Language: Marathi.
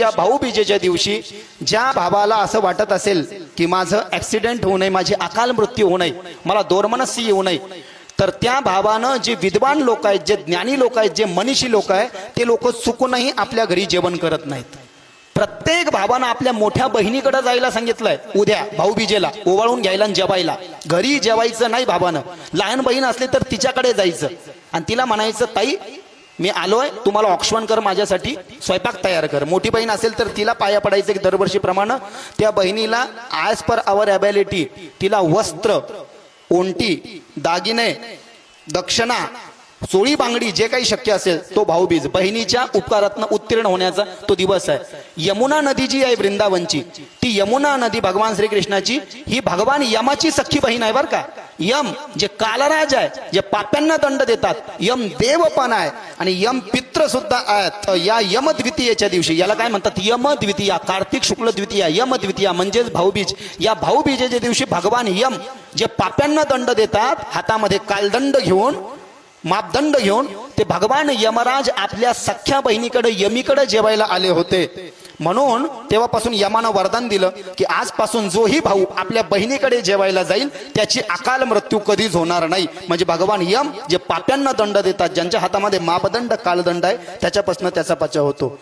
या भाऊबीजेच्या दिवशी ज्या भावाला असं वाटत असेल की माझं ऍक्सिडेंट होऊ नये, माझी अकाल मृत्यू होऊ नये, मला दोर्मनस्य येऊ नये, तर त्या भावानं जे विद्वान लोक आहेत, जे ज्ञानी लोक आहेत, जे मनीषी लोक आहेत, ते लोक चुकूनही आपल्या घरी जेवण करत नाहीत. प्रत्येक भावानं आपल्या मोठ्या बहिणीकडे जायला सांगितलंय. उद्या भाऊबीजेला ओवाळून घ्यायला आणि जेवायला. घरी जेवायचं नाही भावानं. लहान बहीण असली तर तिच्याकडे जायचं आणि तिला म्हणायचं, ताई मी आलोय, तुम्हाला ऑक्सवण कर, माझ्यासाठी स्वयंपाक तयार कर. मोठी बहीण असेल तर तिला पाया पडायचं की दरवर्षीप्रमाणे त्या बहिणीला ॲज पर आवर ॲबिलिटी तिला वस्त्र, ओंटी, दागिने, दक्षिणा, सोळी बांगडी जे काही शक्य असेल तो भाऊबीज बहिणीच्या उपकारातनं उत्तीर्ण होण्याचा तो दिवस आहे. यमुना नदी जी आहे वृंदावनची, ती यमुना नदी भगवान श्रीकृष्णाची ही भगवान यमाची सख्खी बहीण आहे बरं का. यम जे कालराज आहे, जे पाप्यांना दंड देतात, यम देव पण आहे आणि यम पित्र सुद्धा आहेत. या यमद्वितीयेच्या दिवशी, याला काय म्हणतात, यमद्वितीया, कार्तिक शुक्ल द्वितीया, यमद्वितीया म्हणजेच भाऊबीज. या भाऊबीजेच्या दिवशी भगवान यम जे पाप्यांना दंड देतात, हातामध्ये कालदंड घेऊन, मापदंड घेऊन, ते भगवान यमराज आपल्या सख्या बहिणीकडे यमीकडे जेवायला आले होते. म्हणून तेव्हापासून यमानं वरदान दिलं की आजपासून जोही भाऊ आपल्या बहिणीकडे जेवायला जाईल त्याची अकाल मृत्यू कधीच होणार नाही. म्हणजे भगवान यम जे पाप्यांना दंड देतात, ज्यांच्या हातामध्ये मापदंड कालदंड आहे, त्याच्यापासून त्याचा बचाव होतो.